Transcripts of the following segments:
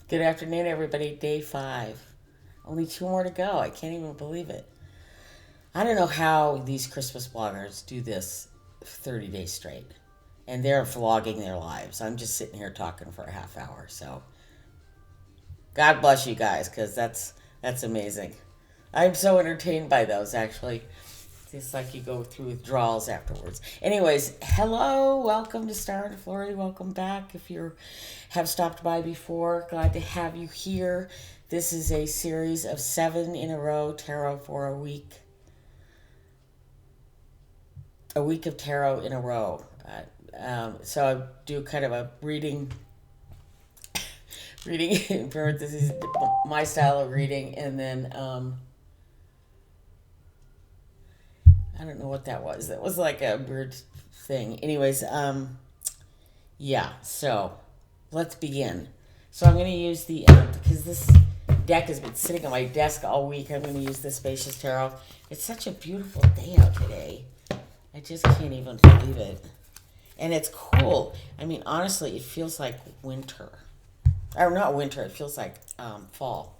Good afternoon, everybody. Day 5. Only 2 more to go. I can't even believe it. I don't know how these Christmas bloggers do this 30 days straight. And they're vlogging their lives. I'm just sitting here talking for a half hour. So, God bless you guys, because that's amazing. I'm so entertained by those, actually. It's like you go through withdrawals afterwards. Anyways, hello, welcome to Star and Flurry. Welcome back. If you have stopped by before, glad to have you here. This is a series of 7 in a row tarot for a week. A week of tarot in a row. So I do kind of a reading this is my style of reading, and then I don't know what that was. That was like a weird thing. Anyways, yeah, so let's begin. So I'm going to use the, because this deck has been sitting on my desk all week, I'm going to use the Spacious Tarot. It's such a beautiful day out today. I just can't even believe it. And it's cool. I mean, honestly, it feels like winter. Or not winter, it feels like fall.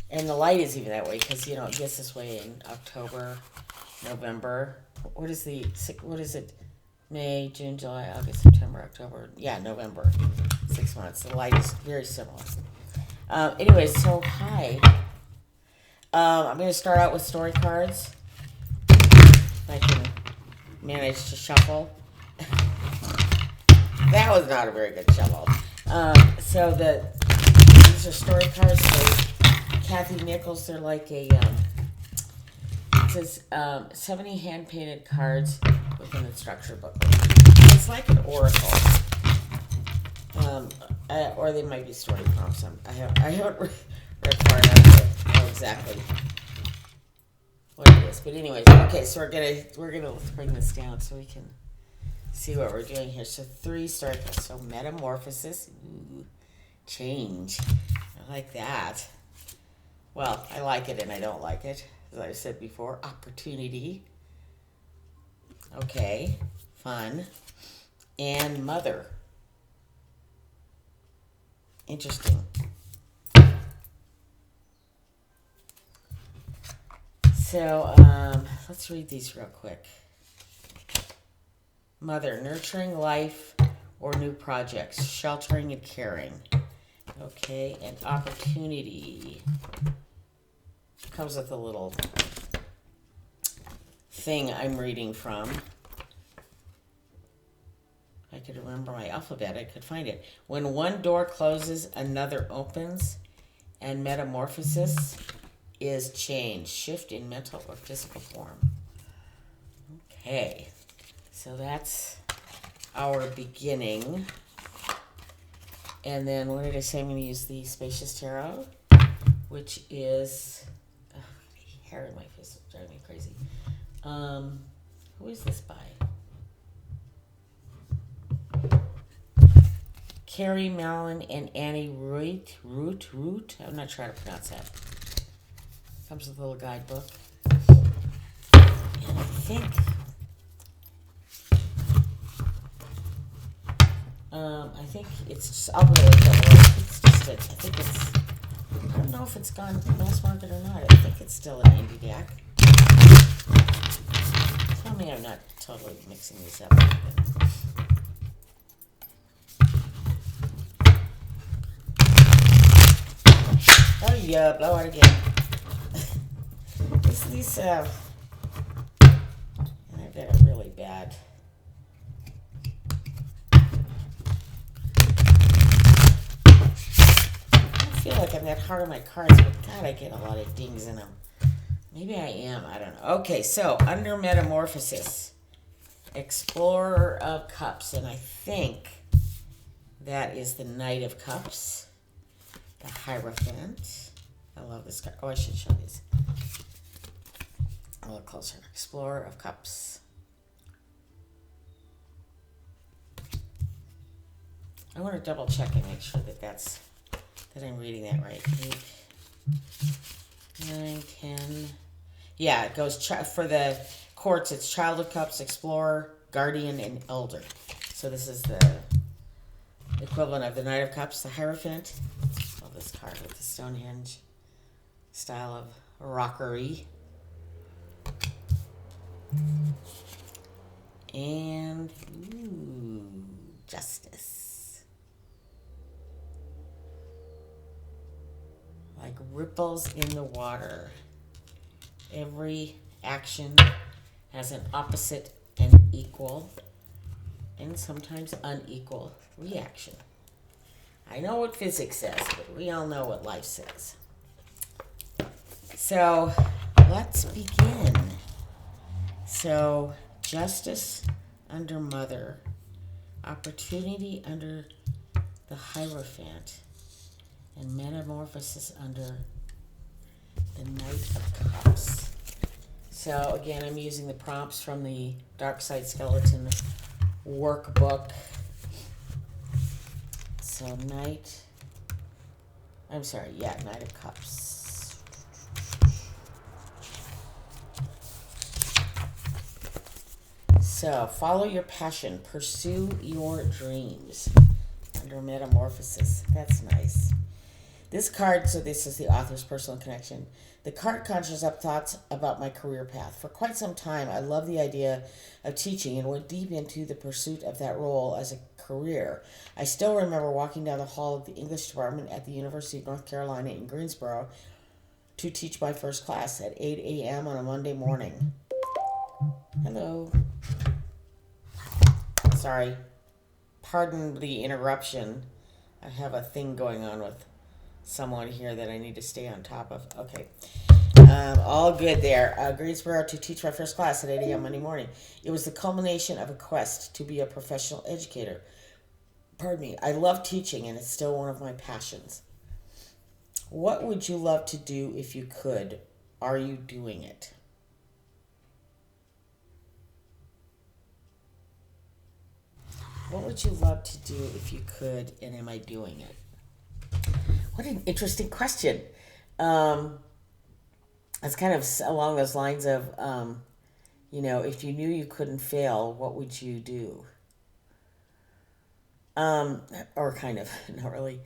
And the light is even that way because, it gets this way in October, November. What is it? May, June, July, August, September, October. Yeah, November. 6 months. The light is very similar. Anyways, so hi. I'm going to start out with story cards. If I can manage to shuffle. That was not a very good shuffle. So these are story cards. So Kathy Nichols, they're like a, it says 70 hand-painted cards within the structure book. It's like an oracle. Or they might be story prompts. I haven't read far enough to know exactly what it is. But anyways, okay, so we're gonna bring this down so we can see what we're doing here. So 3 story cards. So metamorphosis, ooh, change. I like that. Well, I like it and I don't like it. As I said before, opportunity. Okay, fun. And mother. Interesting. So, let's read these real quick. Mother, nurturing life or new projects, sheltering and caring. Okay, and opportunity. Comes with a little thing I'm reading from. If I could remember my alphabet, I could find it. When one door closes, another opens, and metamorphosis is change, shift in mental or physical form. Okay, so that's our beginning. And then what did I say? I'm going to use the Spacious Tarot, which is, hair in my face is driving me crazy. Who is this by? Carrie Mallon and Annie Root. I'm not sure how to pronounce that. Comes with a little guidebook. And I think it's just, I'll really don't know. It's just I don't know if it's gone mass market or not. I think it's still an indie deck. Tell me I'm not totally mixing these up. Oh yeah, blow out again. These I've got it really bad. I feel like I'm that hard on my cards, but God, I get a lot of dings in them. Maybe I am. I don't know. Okay, so under Metamorphosis, Explorer of Cups, and I think that is the Knight of Cups, the Hierophant. I love this card. Oh, I should show these a little closer. Explorer of Cups. I want to double check and make sure that I'm reading that right. 8, 9, 10. Yeah, it goes for the courts. It's Child of Cups, Explorer, Guardian, and Elder. So this is the equivalent of the Knight of Cups, the Hierophant. this card with the Stonehenge style of rockery. And, justice. Like ripples in the water. Every action has an opposite and equal, and sometimes unequal reaction. I know what physics says, but we all know what life says. So, let's begin. So, justice under Mother, opportunity under the Hierophant, and metamorphosis under the Knight of Cups. So, again, I'm using the prompts from the Darkside Skeleton Workbook. So, Knight of Cups. So, follow your passion. Pursue your dreams. Under Metamorphosis. That's nice. This card, so this is the author's personal connection. The card conjures up thoughts about my career path. For quite some time, I loved the idea of teaching and went deep into the pursuit of that role as a career. I still remember walking down the hall of the English department at the University of North Carolina in Greensboro to teach my first class at 8 a.m. on a Monday morning. Hello. Sorry. Pardon the interruption. I have a thing going on with someone here that I need to stay on top of. Okay. All good there. Greensboro to teach my first class at 8 a.m. Monday morning. It was the culmination of a quest to be a professional educator. Pardon me. I love teaching, and it's still one of my passions. What would you love to do if you could? Are you doing it? What would you love to do if you could, and am I doing it? What an interesting question. It's kind of along those lines of, if you knew you couldn't fail, what would you do? Or kind of, not really.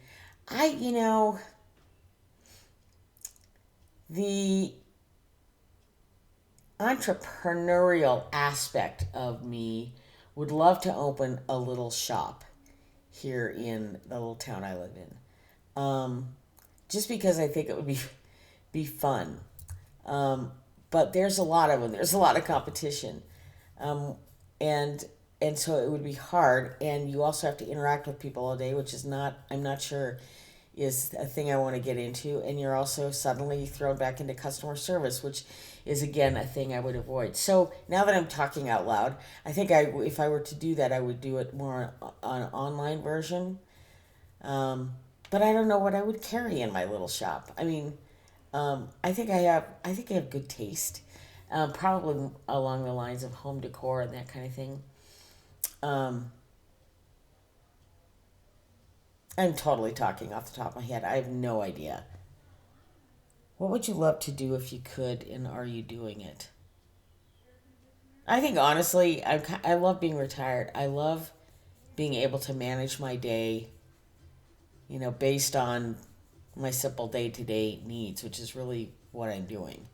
The entrepreneurial aspect of me would love to open a little shop here in the little town I live in. Just because I think it would be fun. But there's a lot of them. There's a lot of competition. And so it would be hard. And you also have to interact with people all day, which is I'm not sure is a thing I want to get into. And you're also suddenly thrown back into customer service, which is, again, a thing I would avoid. So now that I'm talking out loud, I think if I were to do that, I would do it more on an online version. But I don't know what I would carry in my little shop. I mean, I think I have good taste. Probably along the lines of home decor and that kind of thing. I'm totally talking off the top of my head. I have no idea. What would you love to do if you could, and are you doing it? I think, honestly, I love being retired. I love being able to manage my day, based on my simple day-to-day needs, which is really what I'm doing.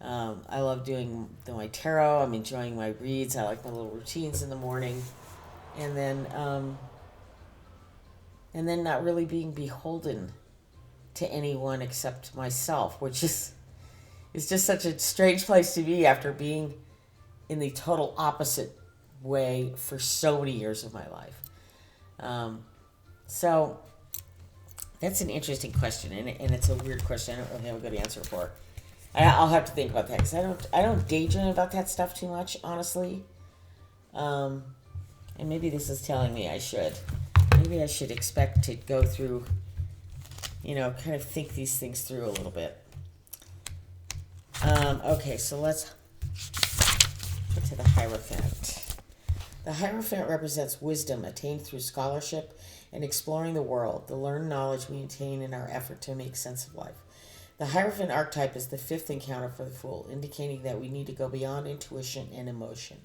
I love doing my tarot. I'm enjoying my reads. I like my little routines in the morning. And then not really being beholden to anyone except myself, which is just such a strange place to be after being in the total opposite way for so many years of my life. So that's an interesting question, and it's a weird question. I don't really have a good answer for it. I'll have to think about that because I don't daydream about that stuff too much, honestly. And maybe this is telling me I should. Maybe I should expect to go through, kind of think these things through a little bit. Okay, so let's get to the Hierophant. The Hierophant represents wisdom attained through scholarship and exploring the world, the learned knowledge we attain in our effort to make sense of life. The Hierophant archetype is the fifth encounter for the Fool, indicating that we need to go beyond intuition and emotion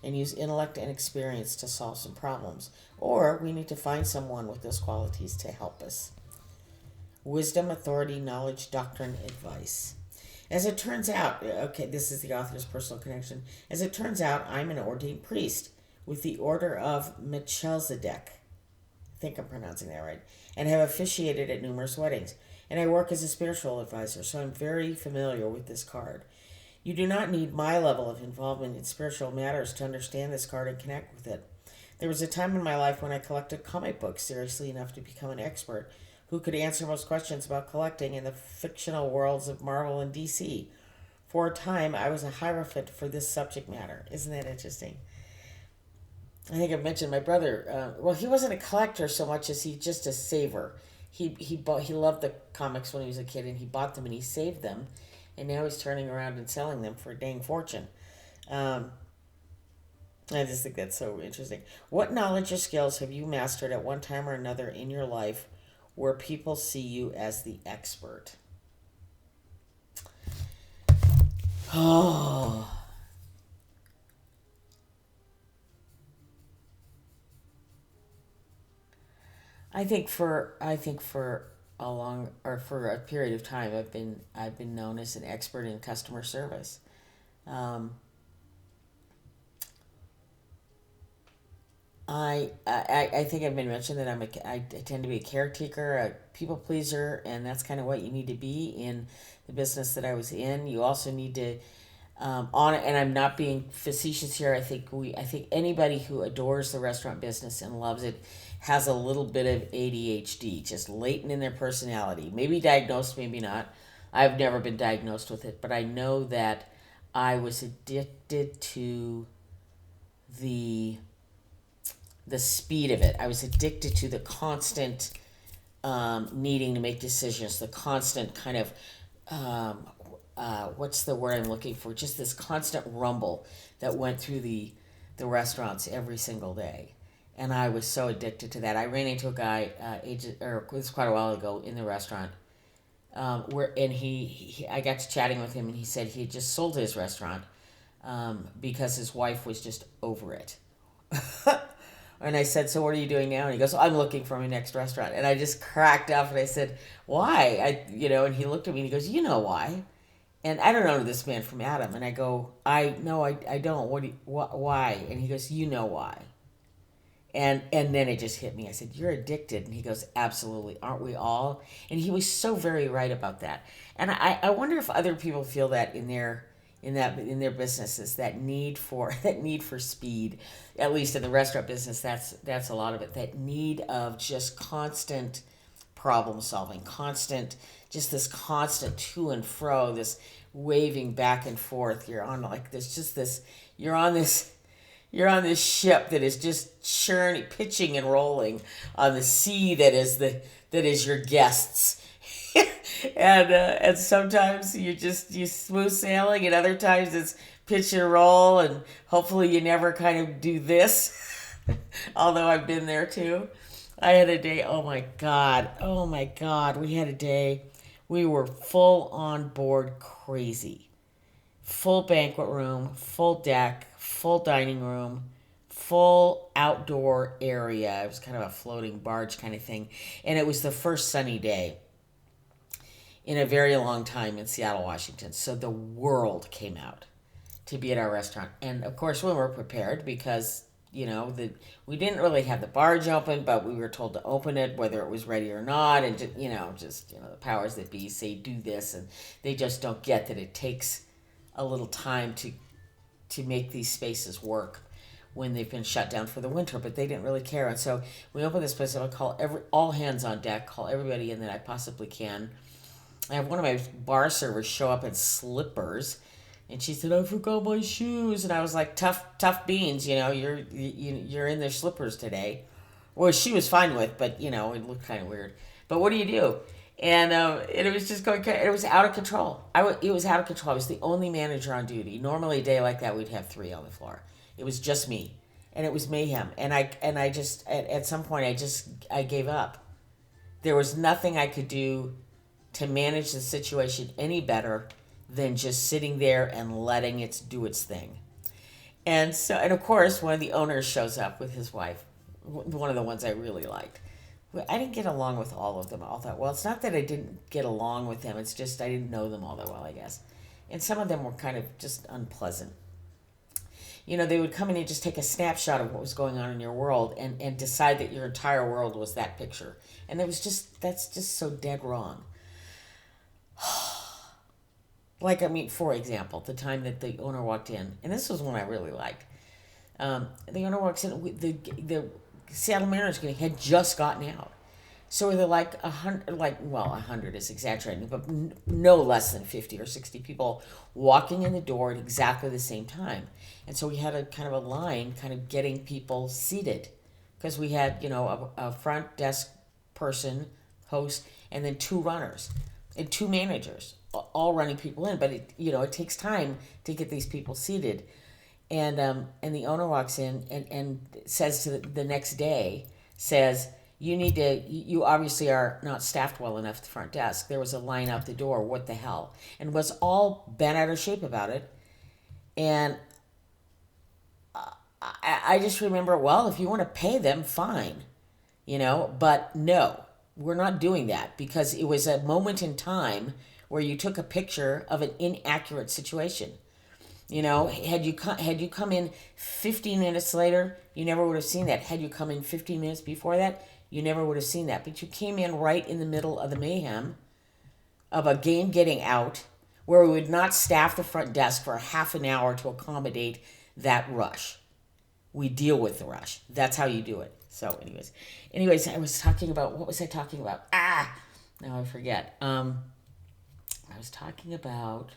and use intellect and experience to solve some problems, or we need to find someone with those qualities to help us. wisdom, authority, knowledge, doctrine, advice. As it turns out, okay, this is the author's personal connection. As it turns out, I'm an ordained priest with the order of Melchizedek. I think I'm pronouncing that right. And have officiated at numerous weddings. And I work as a spiritual advisor, so I'm very familiar with this card. You do not need my level of involvement in spiritual matters to understand this card and connect with it. There was a time in my life when I collected comic books seriously enough to become an expert who could answer most questions about collecting in the fictional worlds of Marvel and DC. For a time, I was a hierophant for this subject matter. Isn't that interesting? I think I mentioned my brother. Well, he wasn't a collector so much as he just a saver. He loved the comics when he was a kid, and he bought them and he saved them, and now he's turning around and selling them for a dang fortune. Um, I just think that's so interesting. What knowledge or skills have you mastered at one time or another in your life where people see you as the expert? Oh, I think for a long or for a period of time I've been known as an expert in customer service. Um, I think I've been mentioned that I tend to be a caretaker, a people pleaser, and that's kind of what you need to be in the business that I was in. You also need to on it, and I'm not being facetious here. I think anybody who adores the restaurant business and loves it has a little bit of ADHD, just latent in their personality. Maybe diagnosed, maybe not. I've never been diagnosed with it, but I know that I was addicted to the the speed of it. I was addicted to the constant needing to make decisions, the constant kind of what's the word I'm looking for? Just this constant rumble that went through the restaurants every single day, and I was so addicted to that. I ran into a guy, or it was quite a while ago in the restaurant, where and I got to chatting with him, and he said he had just sold his restaurant because his wife was just over it. And I said, "So what are you doing now?" And he goes, "I'm looking for my next restaurant." And I just cracked up and I said, "Why?" And he looked at me and he goes, "You know why?" And I don't know this man from Adam. And I go, "I no, I don't. Why?" And he goes, "You know why?" And then it just hit me. I said, "You're addicted." And he goes, "Absolutely, aren't we all?" And he was so very right about that. And I wonder if other people feel that in their businesses, that need for that need for speed. At least in the restaurant business, that's a lot of it. That need of just constant problem solving, constant, just this constant to and fro, this waving back and forth. You're on like this, just this. You're on this you're on this ship that is just churning, pitching and rolling on the sea that is your guests. And sometimes you smooth sailing, and other times it's pitch and roll, and hopefully you never kind of do this. Although I've been there too. I had a day. Oh my god, we had a day. We were full on board crazy, full banquet room, full deck, full dining room, full outdoor area. It was kind of a floating barge kind of thing. And it was the first sunny day in a very long time in Seattle, Washington. So the world came out to be at our restaurant. And of course, we were prepared because, we didn't really have the barge open, but we were told to open it, whether it was ready or not. And, the powers that be say do this. And they just don't get that it takes a little time to make these spaces work when they've been shut down for the winter, but they didn't really care. And so we opened this place. I would call all hands on deck, call everybody in that I possibly can. I have one of my bar servers show up in slippers, and she said, "I forgot my shoes." And I was like, "Tough beans, you're in their slippers today." Well, she was fine with, but it looked kind of weird. But what do you do? And it was just going. It was out of control. It was out of control. I was the only manager on duty. Normally, a day like that, we'd have three on the floor. It was just me, and it was mayhem. And I just at some point I gave up. There was nothing I could do to manage the situation any better than just sitting there and letting it do its thing. And of course, one of the owners shows up with his wife, one of the ones I really liked. I didn't get along with all of them all that well. It's not that I didn't get along with them. It's just I didn't know them all that well, I guess. And some of them were kind of just unpleasant. They would come in and just take a snapshot of what was going on in your world and decide that your entire world was that picture. And that's just so dead wrong. Like, I mean, for example, the time that the owner walked in, and this was one I really liked. The owner walks in, the Seattle Mariners game had just gotten out. So they're like 100, 100 is exaggerating, but no less than 50 or 60 people walking in the door at exactly the same time. And so we had a kind of a line kind of getting people seated because we had, a front desk person, host, and then two runners and two managers all running people in. But it takes time to get these people seated. And the owner walks in and says to the next day, you obviously are not staffed well enough at the front desk. There was a line out the door. What the hell? And was all bent out of shape about it. And I just remember, well, if you want to pay them, fine. But no, we're not doing that because it was a moment in time where you took a picture of an inaccurate situation. Had you come in 15 minutes later, you never would have seen that. Had you come in 15 minutes before that, you never would have seen that. But you came in right in the middle of the mayhem of a game getting out where we would not staff the front desk for half an hour to accommodate that rush. We deal with the rush. That's how you do it. So anyways, I was talking about, what was I talking about? Now I forget. I was talking about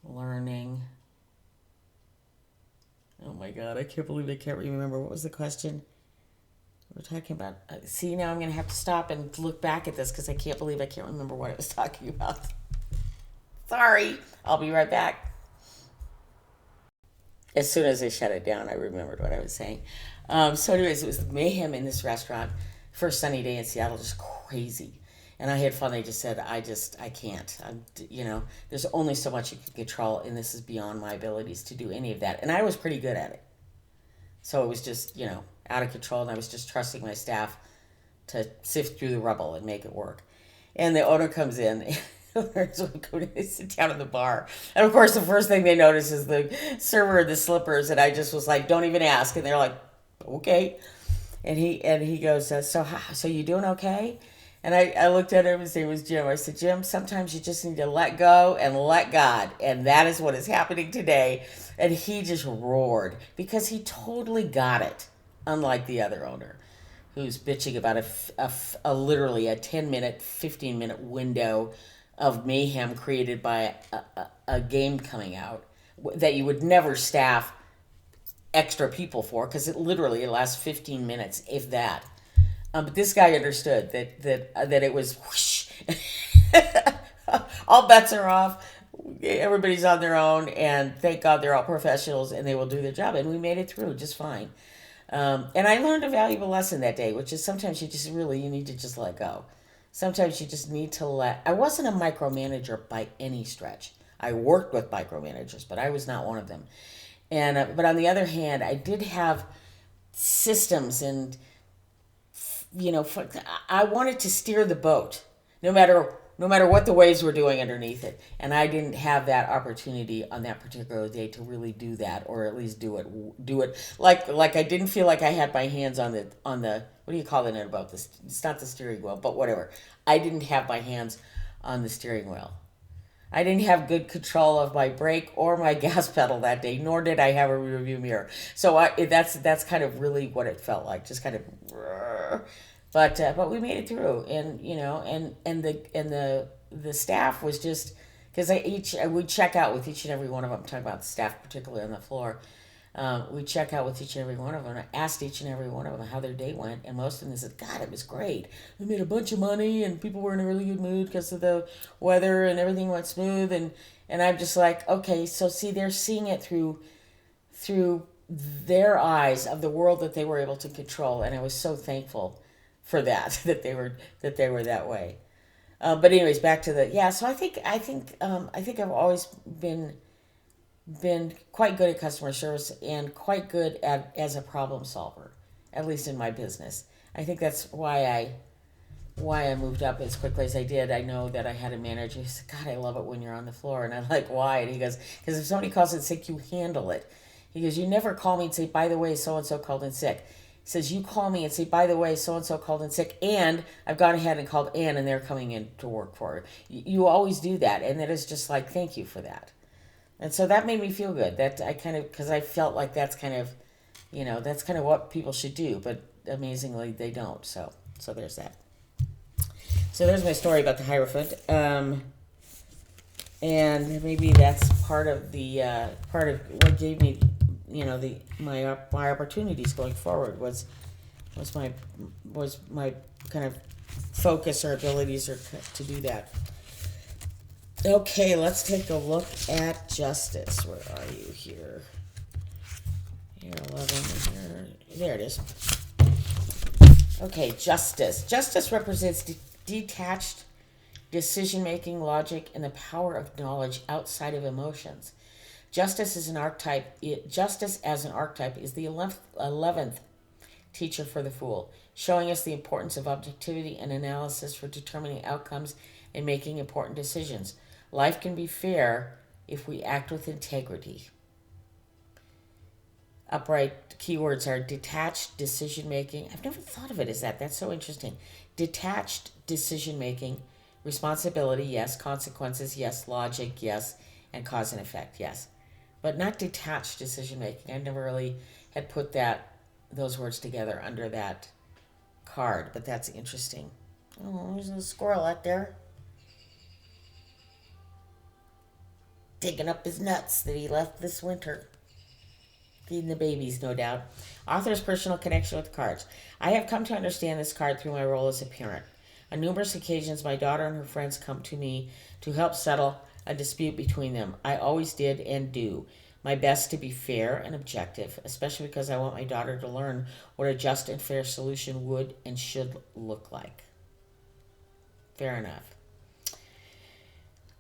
learning. Oh my God, I can't believe I can't remember. What was the question? We're talking about, see, now I'm going to have to stop and look back at this because I can't believe I can't remember what I was talking about. Sorry. I'll be right back. As soon as I shut it down, I remembered what I was saying. So anyways, it was mayhem in this restaurant. First sunny day in Seattle, just crazy. And I had fun. I just said, I can't. There's only so much you can control, and this is beyond my abilities to do any of that. And I was pretty good at it. So it was just, out of control, and I was just trusting my staff to sift through the rubble and make it work. And the owner comes in, they sit down in the bar. And of course, the first thing they notice is the server in the slippers, and I just was like, don't even ask. And they're like, okay. And he goes, so you doing okay? And I looked at him, his name was Jim. I said, Jim, sometimes you just need to let go and let God. And that is what is happening today. And he just roared because he totally got it, unlike the other owner who's bitching about literally a 10-minute, 15-minute window of mayhem created by a game coming out that you would never staff extra people for because it lasts 15 minutes, if that. But this guy understood that it was whoosh. All bets are off. Everybody's on their own, and thank God they're all professionals and they will do their job. And we made it through just fine. And I learned a valuable lesson that day, which is sometimes you need to just let go. Sometimes you just need to I wasn't a micromanager by any stretch. I worked with micromanagers, but I was not one of them. And but on the other hand, I did have systems and I wanted to steer the boat, no matter what the waves were doing underneath it, and I didn't have that opportunity on that particular day to really do that, or at least do it like I didn't feel like I had my hands on the what do you call it in about this? It's not the steering wheel, but whatever. I didn't have my hands on the steering wheel. I didn't have good control of my brake or my gas pedal that day, nor did I have a rearview mirror. So that's kind of really what it felt like, just kind of. But we made it through, and the staff was just because we'd check out with each and every one of them. I'm talking about the staff, particularly on the floor. We'd check out with each and every one of them. I asked each and every one of them how their day went, and most of them said, God, it was great. We made a bunch of money, and people were in a really good mood because of the weather, and everything went smooth. And I'm just like, okay, so see, they're seeing it through their eyes of the world that they were able to control, and I was so thankful for that that they were that way. But anyways, back to so I think I've always been quite good at customer service and quite good as a problem solver, at least in my business. I think that's why I moved up as quickly as I did. I know that I had a manager who said, God, I love it when you're on the floor. And I'm like, why? And he goes, because if somebody calls in sick, you handle it. He goes, you never call me and say, by the way, so-and-so called in sick. He says, you call me and say, by the way, so-and-so called in sick, and I've gone ahead and called Ann, and they're coming in to work for her. You always do that. And that is just like, thank you for that. And so that made me feel good. That I kind of, because I felt like that's kind of, that's kind of what people should do. But amazingly, they don't. So there's that. So there's my story about the Hierophant, and maybe that's part of what gave me, my opportunities going forward was my kind of focus or abilities or to do that. Okay, let's take a look at justice. Where are you here? Here, 11. Here, there it is. Okay, justice. Justice represents detached decision-making, logic, and the power of knowledge outside of emotions. Justice as an archetype is the 11th teacher for the Fool, showing us the importance of objectivity and analysis for determining outcomes and making important decisions. Life can be fair if we act with integrity. Upright keywords are detached decision-making. I've never thought of it as that. That's so interesting. Detached decision-making, responsibility, yes. Consequences, yes. Logic, yes. And cause and effect, yes. But not detached decision-making. I never really had put those words together under that card, but that's interesting. Oh, there's a squirrel out there. Digging up his nuts that he left this winter. Feeding the babies, no doubt. Author's personal connection with cards. I have come to understand this card through my role as a parent. On numerous occasions, my daughter and her friends come to me to help settle a dispute between them. I always did and do my best to be fair and objective, especially because I want my daughter to learn what a just and fair solution would and should look like. Fair enough.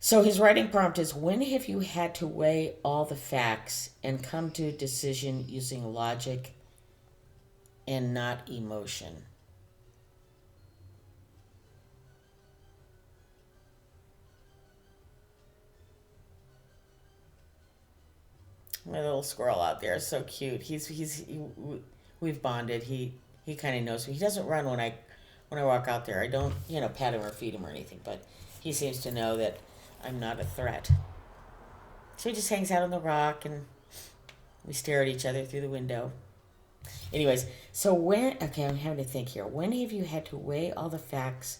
So his writing prompt is, when have you had to weigh all the facts and come to a decision using logic and not emotion? My little squirrel out there is so cute. We've bonded. He kind of knows me. He doesn't run when I walk out there. I don't pat him or feed him or anything, but he seems to know that I'm not a threat. So he just hangs out on the rock and we stare at each other through the window. Anyways, so I'm having to think here. When have you had to weigh all the facts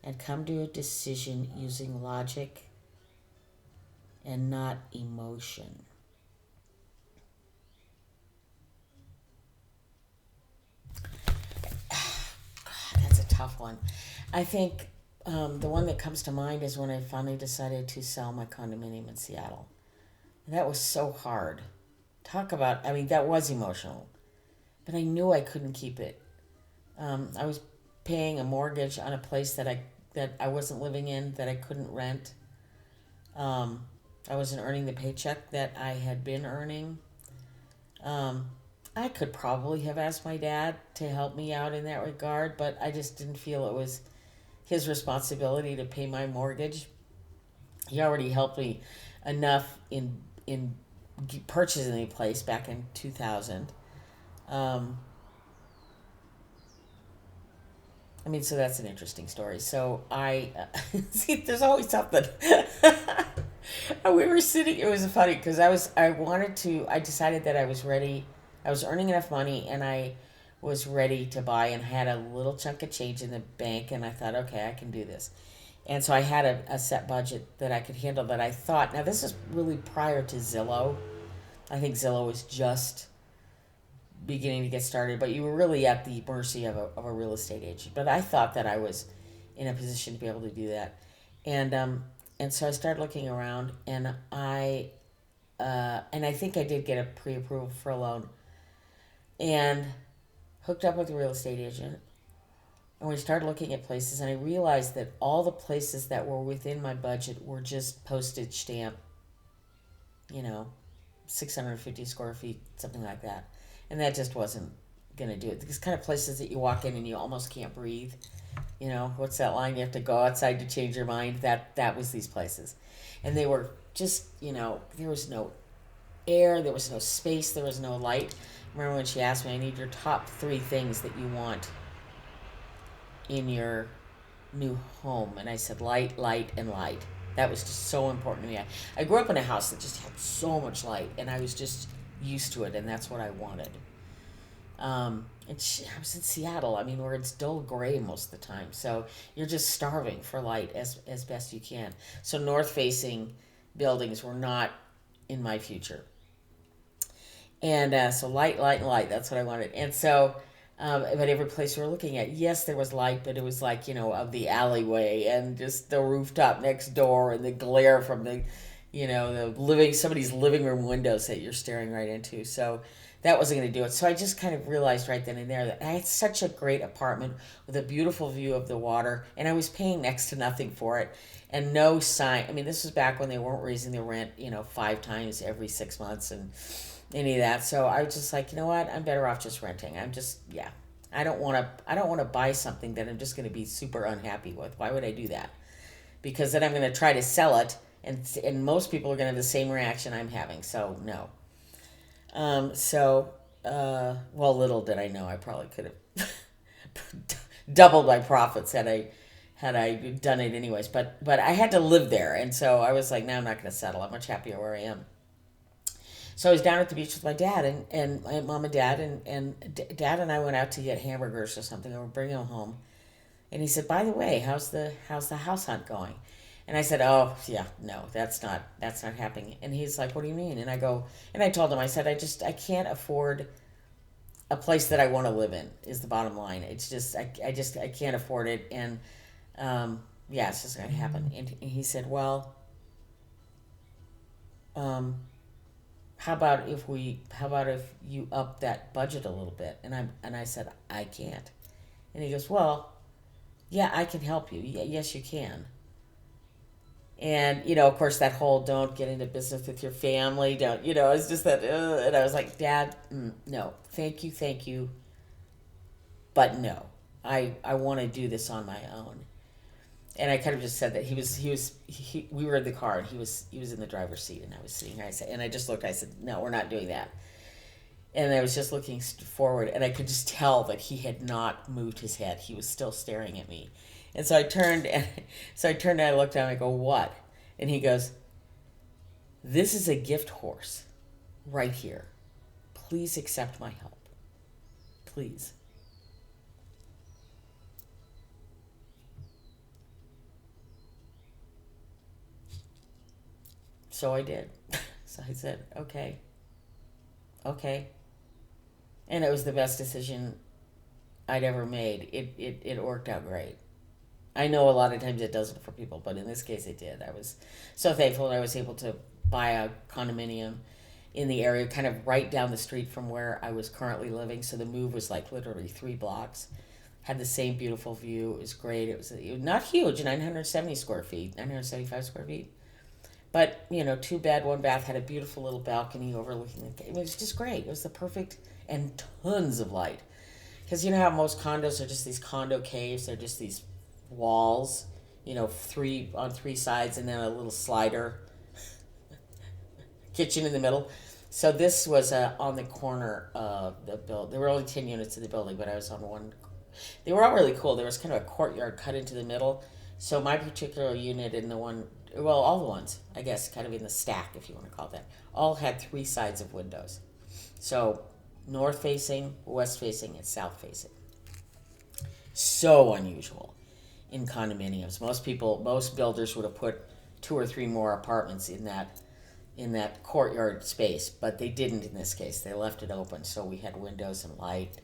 and come to a decision using logic and not emotion? God, that's a tough one. I think the one that comes to mind is when I finally decided to sell my condominium in Seattle. And that was so hard. That was emotional. But I knew I couldn't keep it. I was paying a mortgage on a place that I wasn't living in, that I couldn't rent. I wasn't earning the paycheck that I had been earning. I could probably have asked my dad to help me out in that regard, but I just didn't feel it was his responsibility to pay my mortgage. He already helped me enough in purchasing the place back in 2000. So that's an interesting story. So I see. There's always something. We were sitting. It was funny because I decided that I was ready. I was earning enough money, and I was ready to buy, and had a little chunk of change in the bank, and I thought, okay, I can do this. And so I had a set budget that I could handle. That I thought. Now this is really prior to Zillow. I think Zillow was just beginning to get started, but you were really at the mercy of a real estate agent. But I thought that I was in a position to be able to do that, and so I started looking around, and I think I did get a pre-approval for a loan, and hooked up with a real estate agent, and we started looking at places, and I realized that all the places that were within my budget were just postage stamp, 650 square feet, something like that. And that just wasn't gonna do it. These kind of places that you walk in and you almost can't breathe. You know, what's that line? You have to go outside to change your mind. That was these places, and they were just, there was no air, there was no space, there was no light. I remember when she asked me, I need your top three things that you want in your new home, and I said light, light, and light. That was just so important to me. I grew up in a house that just had so much light, and I was just used to it, and that's what I wanted. I was in Seattle. I mean, where it's dull gray most of the time, so you're just starving for light as best you can. So north facing buildings were not in my future, and so light, light, and light. That's what I wanted. And so, but every place we were looking at, yes, there was light, but it was like, of the alleyway and just the rooftop next door and the glare from somebody's living room windows that you're staring right into. So that wasn't going to do it. So I just kind of realized right then and there that I had such a great apartment with a beautiful view of the water, and I was paying next to nothing for it, and no sign. I mean, this was back when they weren't raising the rent, 5 times every 6 months and any of that. So I was just like, you know what? I'm better off just renting. Yeah. I don't want to buy something that I'm just going to be super unhappy with. Why would I do that? Because then I'm going to try to sell it, and most people are going to have the same reaction I'm having. So no. Well, little did I know I probably could have doubled my profits had I done it anyways. But I had to live there, and so I was like, no, I'm not going to settle. I'm much happier where I am. So I was down at the beach with my dad and my mom and dad, and dad and I went out to get hamburgers or something, and we're bringing them home. And he said, by the way, how's the house hunt going? And I said, oh yeah, no, that's not happening. And he's like, what do you mean? And I told him, I said, I can't afford a place that I want to live in, is the bottom line. It's just, I can't afford it. And, yeah, it's just going to happen. And he said, well, um, how about if you up that budget a little bit? And I said, I can't. And he goes, well, yeah, I can help you. Yes, you can. And, of course, that whole don't get into business with your family, don't, it's just that, and I was like, Dad, no, thank you, but no, I want to do this on my own. And I kind of just said that we were in the car, and he was in the driver's seat, and I was sitting here, I just looked, I said, no, we're not doing that. And I was just looking forward, and I could just tell that he had not moved his head. He was still staring at me. And so I turned and I looked down and I go, what? And he goes, this is a gift horse right here. Please accept my help. Please. So I did. So I said, okay. And it was the best decision I'd ever made. It worked out great. I know a lot of times it doesn't for people, but in this case it did. I was so thankful that I was able to buy a condominium in the area, kind of right down the street from where I was currently living. So the move was like literally 3 blocks. Had the same beautiful view. It was great. It was not huge, 970 square feet, 975 square feet. But, 2 bed, 1 bath, had a beautiful little balcony overlooking the. It was just great. It was the perfect, and tons of light. Because you know how most condos are just these condo caves? They're just these walls, 3 on 3 sides, and then a little slider kitchen in the middle. So this was on the corner of the building. There were only 10 units in the building, but I was on one. They were all really cool. There was kind of a courtyard cut into the middle. So my particular unit and all the ones, I guess, kind of in the stack, if you want to call it that, all had 3 sides of windows. So north facing, west facing, and south facing. So unusual in condominiums. Most builders would have put 2 or 3 more apartments in that courtyard space, but they didn't in this case. They left it open, so we had windows and light.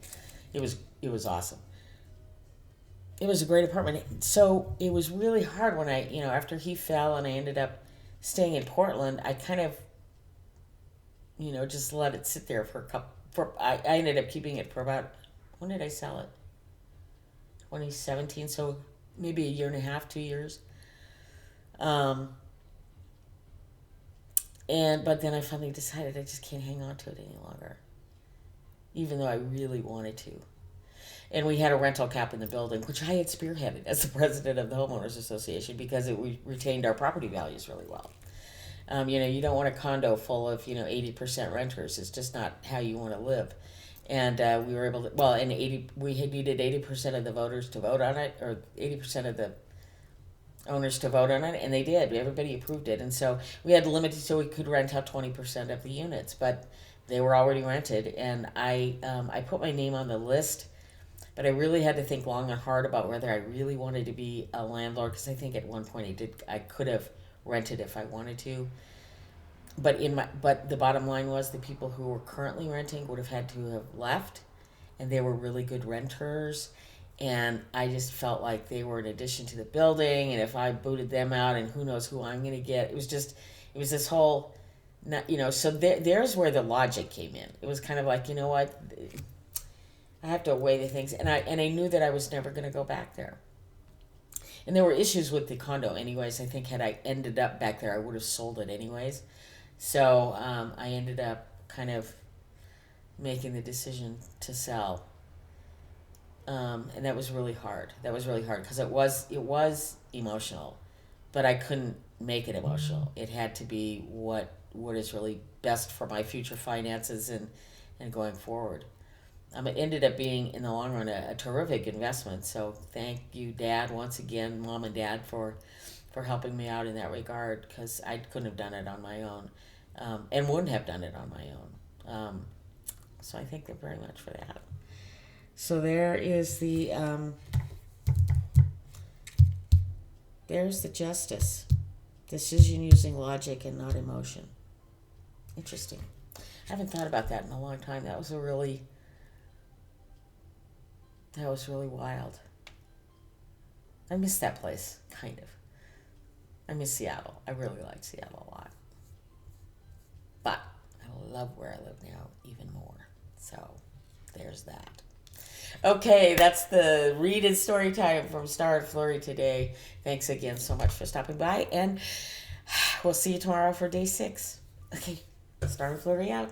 It was awesome. It was a great apartment. So it was really hard when after he fell and I ended up staying in Portland, I kind of, just let it sit there for a couple. I ended up keeping it for about, when did I sell it? 2017, so maybe a year and a half, 2 years. But then I finally decided I just can't hang on to it any longer. even though I really wanted to. And we had a rental cap in the building, which I had spearheaded as the president of the homeowners association because we retained our property values really well. You don't want a condo full of 80% renters. It's just not how you want to live. And we were able to, well, and we had needed 80% of the voters to vote on it, or 80% of the owners to vote on it, and they did. Everybody approved it, and so we had limited, so we could rent out 20% of the units, but they were already rented, and I put my name on the list, but I really had to think long and hard about whether I really wanted to be a landlord, because I think at one point I could have rented if I wanted to. But the bottom line was the people who were currently renting would have had to have left, and they were really good renters, and I just felt like they were an addition to the building, and if I booted them out, and who knows who I'm going to get. It was this whole, so there's where the logic came in. It was kind of like, you know what, I have to weigh the things, and I knew that I was never going to go back there. And there were issues with the condo anyways. I think had I ended up back there, I would have sold it anyways. So I ended up kind of making the decision to sell. And that was really hard. Because it was emotional, but I couldn't make it emotional. It had to be what is really best for my future finances and going forward. It ended up being, in the long run, a terrific investment. So thank you, Dad, once again, Mom and Dad, for helping me out in that regard, because I couldn't have done it on my own, and wouldn't have done it on my own. So I thank them very much for that. So there is there's the justice. Decision using logic and not emotion. Interesting. I haven't thought about that in a long time. That was really wild. I miss that place, kind of. I miss Seattle. I really like Seattle a lot. But I love where I live now even more. So there's that. Okay, that's the read and story time from Star and Flurry today. Thanks again so much for stopping by, and we'll see you tomorrow for day 6. Okay, Star and Flurry out.